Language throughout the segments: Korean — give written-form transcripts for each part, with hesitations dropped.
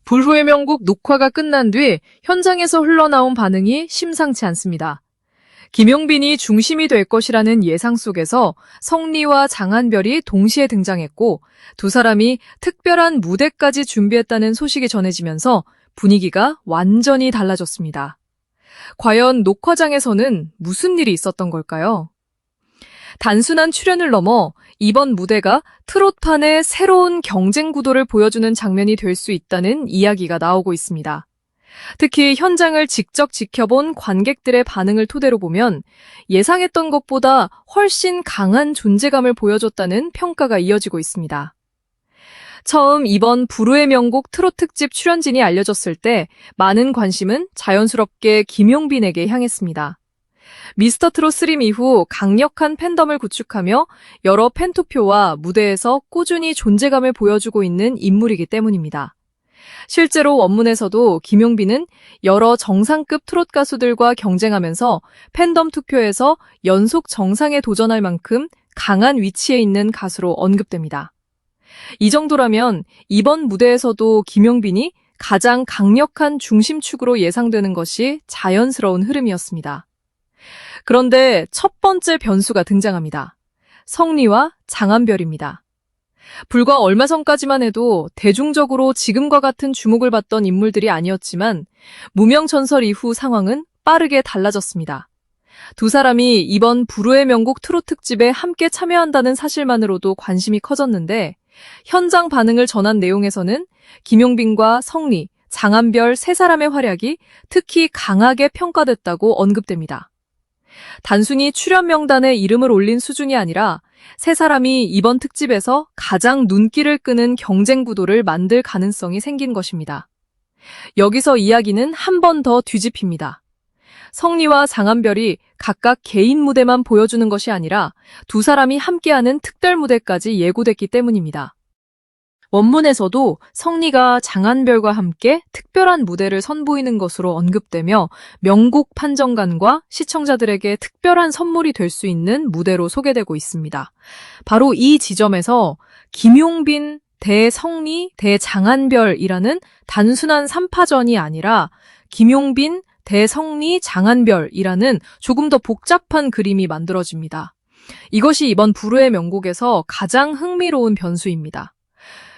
불후의 명곡 녹화가 끝난 뒤 현장에서 흘러나온 반응이 심상치 않습니다. 김용빈이 중심이 될 것이라는 예상 속에서 성리와 장한별이 동시에 등장했고 두 사람이 특별한 무대까지 준비했다는 소식이 전해지면서 분위기가 완전히 달라졌습니다. 과연 녹화장에서는 무슨 일이 있었던 걸까요? 단순한 출연을 넘어 이번 무대가 트롯판의 새로운 경쟁 구도를 보여주는 장면이 될 수 있다는 이야기가 나오고 있습니다. 특히 현장을 직접 지켜본 관객들의 반응을 토대로 보면 예상했던 것보다 훨씬 강한 존재감을 보여줬다는 평가가 이어지고 있습니다. 처음 이번 불후의 명곡 트롯 특집 출연진이 알려졌을 때 많은 관심은 자연스럽게 김용빈에게 향했습니다. 미스터트롯 스림 이후 강력한 팬덤을 구축하며 여러 팬투표와 무대에서 꾸준히 존재감을 보여주고 있는 인물이기 때문입니다. 실제로 원문에서도 김용빈은 여러 정상급 트롯 가수들과 경쟁하면서 팬덤 투표에서 연속 정상에 도전할 만큼 강한 위치에 있는 가수로 언급됩니다. 이 정도라면 이번 무대에서도 김용빈이 가장 강력한 중심축으로 예상되는 것이 자연스러운 흐름이었습니다. 그런데 첫 번째 변수가 등장합니다. 성리와 장한별입니다. 불과 얼마 전까지만 해도 대중적으로 지금과 같은 주목을 받던 인물들이 아니었지만 무명전설 이후 상황은 빠르게 달라졌습니다. 두 사람이 이번 불후의 명곡 트롯 특집에 함께 참여한다는 사실만으로도 관심이 커졌는데 현장 반응을 전한 내용에서는 김용빈과 성리, 장한별 세 사람의 활약이 특히 강하게 평가됐다고 언급됩니다. 단순히 출연 명단에 이름을 올린 수준이 아니라 세 사람이 이번 특집에서 가장 눈길을 끄는 경쟁 구도를 만들 가능성이 생긴 것입니다. 여기서 이야기는 한 번 더 뒤집힙니다. 성리와 장한별이 각각 개인 무대만 보여주는 것이 아니라 두 사람이 함께하는 특별 무대까지 예고됐기 때문입니다. 원문에서도 성리가 장한별과 함께 특별한 무대를 선보이는 것으로 언급되며 명곡 판정관과 시청자들에게 특별한 선물이 될 수 있는 무대로 소개되고 있습니다. 바로 이 지점에서 김용빈 대 성리 대 장한별이라는 단순한 3파전이 아니라 김용빈 대 성리 장한별이라는 조금 더 복잡한 그림이 만들어집니다. 이것이 이번 불후의 명곡에서 가장 흥미로운 변수입니다.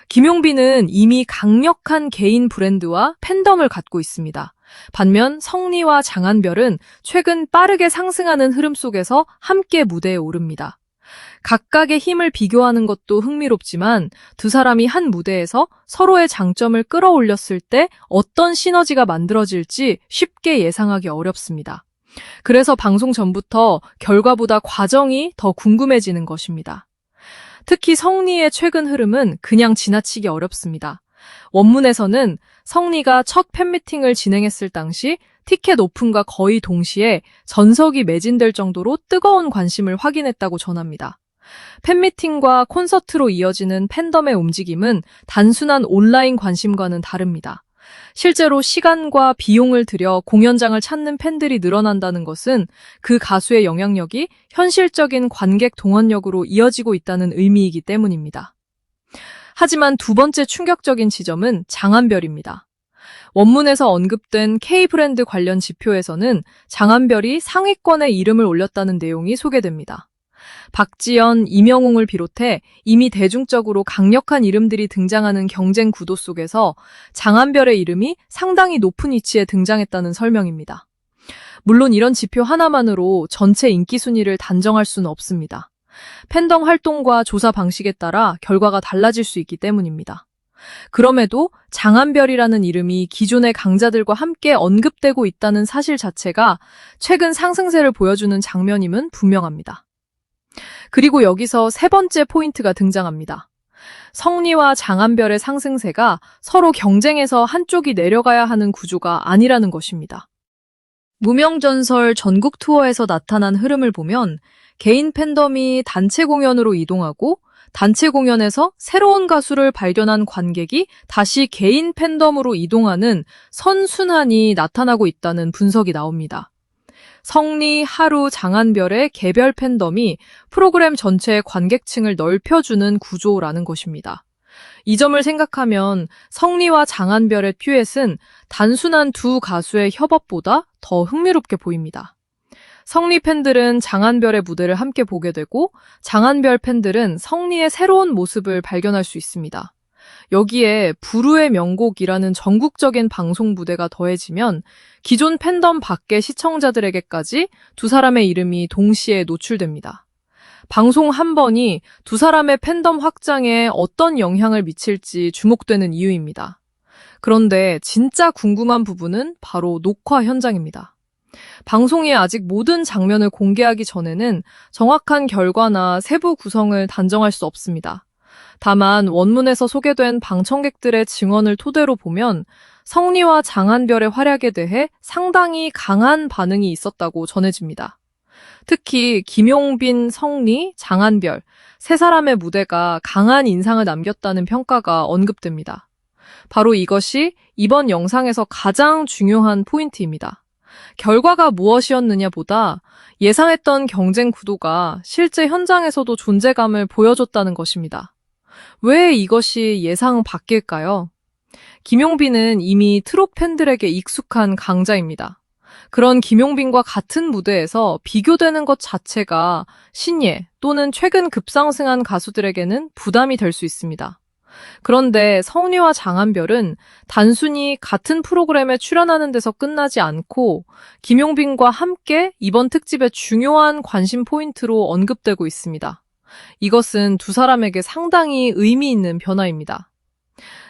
김용빈은 이미 강력한 개인 브랜드와 팬덤을 갖고 있습니다. 반면 성리와 장한별은 최근 빠르게 상승하는 흐름 속에서 함께 무대에 오릅니다. 각각의 힘을 비교하는 것도 흥미롭지만 두 사람이 한 무대에서 서로의 장점을 끌어올렸을 때 어떤 시너지가 만들어질지 쉽게 예상하기 어렵습니다. 그래서 방송 전부터 결과보다 과정이 더 궁금해지는 것입니다. 특히 성리의 최근 흐름은 그냥 지나치기 어렵습니다. 원문에서는 성리가 첫 팬미팅을 진행했을 당시 티켓 오픈과 거의 동시에 전석이 매진될 정도로 뜨거운 관심을 확인했다고 전합니다. 팬미팅과 콘서트로 이어지는 팬덤의 움직임은 단순한 온라인 관심과는 다릅니다. 실제로 시간과 비용을 들여 공연장을 찾는 팬들이 늘어난다는 것은 그 가수의 영향력이 현실적인 관객 동원력으로 이어지고 있다는 의미이기 때문입니다. 하지만 두 번째 충격적인 지점은 장한별입니다. 원문에서 언급된 K브랜드 관련 지표에서는 장한별이 상위권에 이름을 올렸다는 내용이 소개됩니다. 박지연, 임영웅을 비롯해 이미 대중적으로 강력한 이름들이 등장하는 경쟁 구도 속에서 장한별의 이름이 상당히 높은 위치에 등장했다는 설명입니다. 물론 이런 지표 하나만으로 전체 인기 순위를 단정할 수는 없습니다. 팬덤 활동과 조사 방식에 따라 결과가 달라질 수 있기 때문입니다. 그럼에도 장한별이라는 이름이 기존의 강자들과 함께 언급되고 있다는 사실 자체가 최근 상승세를 보여주는 장면임은 분명합니다. 그리고 여기서 세 번째 포인트가 등장합니다. 성리와 장한별의 상승세가 서로 경쟁에서 한쪽이 내려가야 하는 구조가 아니라는 것입니다. 무명전설 전국 투어에서 나타난 흐름을 보면 개인 팬덤이 단체 공연으로 이동하고 단체 공연에서 새로운 가수를 발견한 관객이 다시 개인 팬덤으로 이동하는 선순환이 나타나고 있다는 분석이 나옵니다. 성리, 하루, 장한별의 개별 팬덤이 프로그램 전체의 관객층을 넓혀주는 구조라는 것입니다. 이 점을 생각하면 성리와 장한별의 듀엣은 단순한 두 가수의 협업보다 더 흥미롭게 보입니다. 성리 팬들은 장한별의 무대를 함께 보게 되고 장한별 팬들은 성리의 새로운 모습을 발견할 수 있습니다. 여기에 부르의 명곡이라는 전국적인 방송 무대가 더해지면 기존 팬덤 밖의 시청자들에게까지 두 사람의 이름이 동시에 노출됩니다. 방송 한 번이 두 사람의 팬덤 확장에 어떤 영향을 미칠지 주목되는 이유입니다. 그런데 진짜 궁금한 부분은 바로 녹화 현장입니다. 방송이 아직 모든 장면을 공개하기 전에는 정확한 결과나 세부 구성을 단정할 수 없습니다. 다만 원문에서 소개된 방청객들의 증언을 토대로 보면 성리와 장한별의 활약에 대해 상당히 강한 반응이 있었다고 전해집니다. 특히 김용빈, 성리, 장한별 세 사람의 무대가 강한 인상을 남겼다는 평가가 언급됩니다. 바로 이것이 이번 영상에서 가장 중요한 포인트입니다. 결과가 무엇이었느냐보다 예상했던 경쟁 구도가 실제 현장에서도 존재감을 보여줬다는 것입니다. 왜 이것이 예상 밖일까요? 김용빈은 이미 트롯 팬들에게 익숙한 강자입니다. 그런 김용빈과 같은 무대에서 비교되는 것 자체가 신예 또는 최근 급상승한 가수들에게는 부담이 될 수 있습니다. 그런데 성리와 장한별은 단순히 같은 프로그램에 출연하는 데서 끝나지 않고 김용빈과 함께 이번 특집의 중요한 관심 포인트로 언급되고 있습니다. 이것은 두 사람에게 상당히 의미 있는 변화입니다.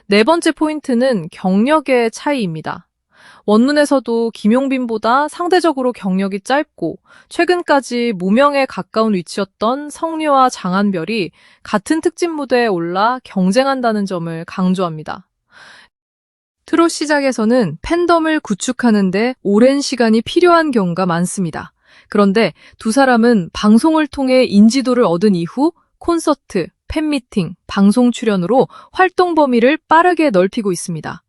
네 번째 포인트는 경력의 차이입니다. 원문에서도 김용빈보다 상대적으로 경력이 짧고 최근까지 무명에 가까운 위치였던 성리와 장한별이 같은 특집 무대에 올라 경쟁한다는 점을 강조합니다. 트롯 시작에서는 팬덤을 구축하는 데 오랜 시간이 필요한 경우가 많습니다. 그런데 두 사람은 방송을 통해 인지도를 얻은 이후 콘서트, 팬미팅, 방송 출연으로 활동 범위를 빠르게 넓히고 있습니다.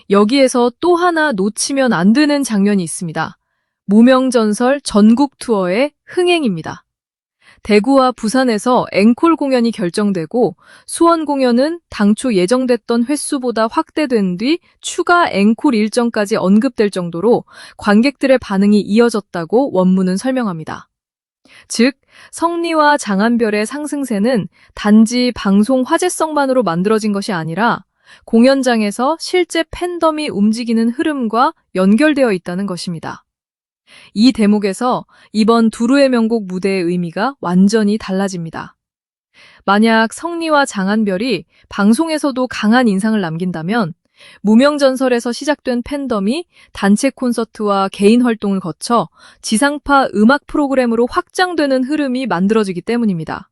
여기에서 또 하나 놓치면 안 되는 장면이 있습니다. 무명전설 전국 투어의 흥행입니다. 대구와 부산에서 앵콜 공연이 결정되고 수원 공연은 당초 예정됐던 횟수보다 확대된 뒤 추가 앵콜 일정까지 언급될 정도로 관객들의 반응이 이어졌다고 원문은 설명합니다. 즉, 성리와 장한별의 상승세는 단지 방송 화제성만으로 만들어진 것이 아니라 공연장에서 실제 팬덤이 움직이는 흐름과 연결되어 있다는 것입니다. 이 대목에서 이번 두루의 명곡 무대의 의미가 완전히 달라집니다. 만약 성리와 장한별이 방송에서도 강한 인상을 남긴다면 무명전설에서 시작된 팬덤이 단체 콘서트와 개인 활동을 거쳐 지상파 음악 프로그램으로 확장되는 흐름이 만들어지기 때문입니다.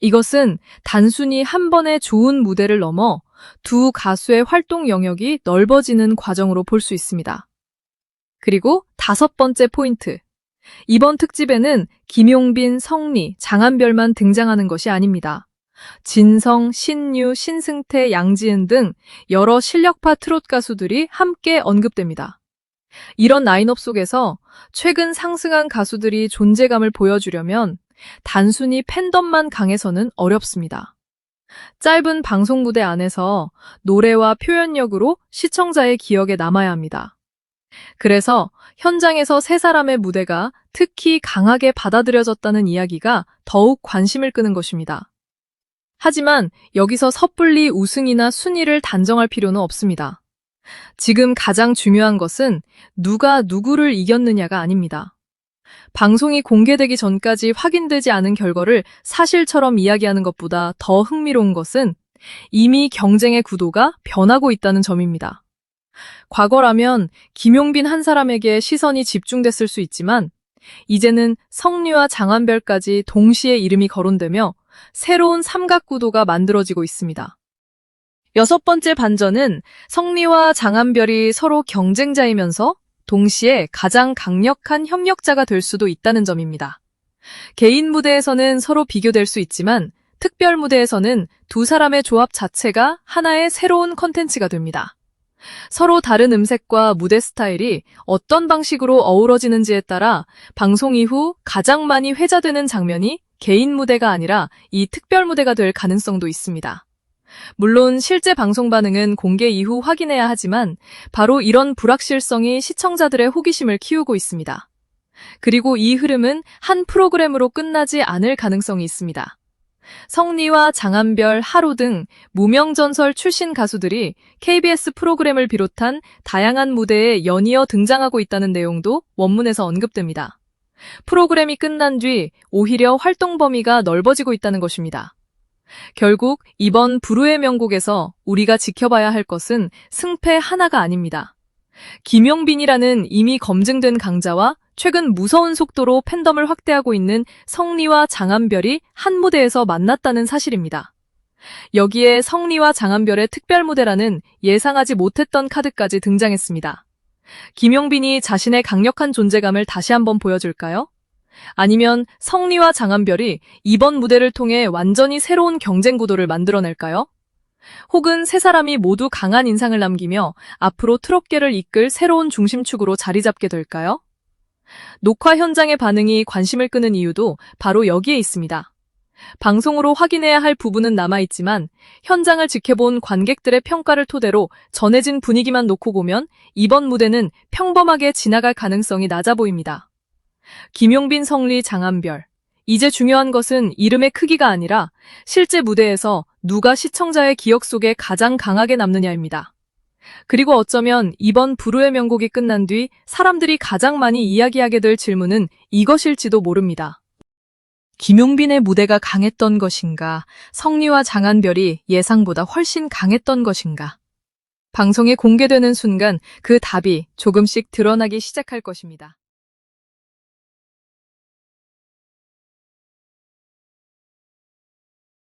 이것은 단순히 한 번의 좋은 무대를 넘어 두 가수의 활동 영역이 넓어지는 과정으로 볼 수 있습니다. 그리고 다섯 번째 포인트. 이번 특집에는 김용빈, 성리, 장한별만 등장하는 것이 아닙니다. 진성, 신유, 신승태, 양지은 등 여러 실력파 트롯 가수들이 함께 언급됩니다. 이런 라인업 속에서 최근 상승한 가수들이 존재감을 보여주려면 단순히 팬덤만 강해서는 어렵습니다. 짧은 방송 무대 안에서 노래와 표현력으로 시청자의 기억에 남아야 합니다. 그래서 현장에서 세 사람의 무대가 특히 강하게 받아들여졌다는 이야기가 더욱 관심을 끄는 것입니다. 하지만 여기서 섣불리 우승이나 순위를 단정할 필요는 없습니다. 지금 가장 중요한 것은 누가 누구를 이겼느냐가 아닙니다. 방송이 공개되기 전까지 확인되지 않은 결과를 사실처럼 이야기하는 것보다 더 흥미로운 것은 이미 경쟁의 구도가 변하고 있다는 점입니다. 과거라면 김용빈 한 사람에게 시선이 집중됐을 수 있지만 이제는 성리와 장한별까지 동시에 이름이 거론되며 새로운 삼각구도가 만들어지고 있습니다. 여섯 번째 반전은 성리와 장한별이 서로 경쟁자이면서 동시에 가장 강력한 협력자가 될 수도 있다는 점입니다. 개인 무대에서는 서로 비교될 수 있지만 특별 무대에서는 두 사람의 조합 자체가 하나의 새로운 컨텐츠가 됩니다. 서로 다른 음색과 무대 스타일이 어떤 방식으로 어우러지는지에 따라 방송 이후 가장 많이 회자되는 장면이 개인 무대가 아니라 이 특별 무대가 될 가능성도 있습니다. 물론 실제 방송 반응은 공개 이후 확인해야 하지만 바로 이런 불확실성이 시청자들의 호기심을 키우고 있습니다. 그리고 이 흐름은 한 프로그램으로 끝나지 않을 가능성이 있습니다. 성리와 장한별, 하루 등 무명전설 출신 가수들이 KBS 프로그램을 비롯한 다양한 무대에 연이어 등장하고 있다는 내용도 원문에서 언급됩니다. 프로그램이 끝난 뒤 오히려 활동 범위가 넓어지고 있다는 것입니다. 결국 이번 불후의 명곡에서 우리가 지켜봐야 할 것은 승패 하나가 아닙니다. 김용빈이라는 이미 검증된 강자와 최근 무서운 속도로 팬덤을 확대하고 있는 성리와 장한별이 한 무대에서 만났다는 사실입니다. 여기에 성리와 장한별의 특별 무대라는 예상하지 못했던 카드까지 등장했습니다. 김용빈이 자신의 강력한 존재감을 다시 한번 보여줄까요? 아니면 성리와 장한별이 이번 무대를 통해 완전히 새로운 경쟁 구도를 만들어낼까요? 혹은 세 사람이 모두 강한 인상을 남기며 앞으로 트롯계를 이끌 새로운 중심축으로 자리 잡게 될까요? 녹화 현장의 반응이 관심을 끄는 이유도 바로 여기에 있습니다. 방송으로 확인해야 할 부분은 남아있지만 현장을 지켜본 관객들의 평가를 토대로 전해진 분위기만 놓고 보면 이번 무대는 평범하게 지나갈 가능성이 낮아 보입니다. 김용빈, 성리, 장한별. 이제 중요한 것은 이름의 크기가 아니라 실제 무대에서 누가 시청자의 기억 속에 가장 강하게 남느냐입니다. 그리고 어쩌면 이번 불후의 명곡이 끝난 뒤 사람들이 가장 많이 이야기하게 될 질문은 이것일지도 모릅니다. 김용빈의 무대가 강했던 것인가? 성리와 장한별이 예상보다 훨씬 강했던 것인가? 방송에 공개되는 순간 그 답이 조금씩 드러나기 시작할 것입니다.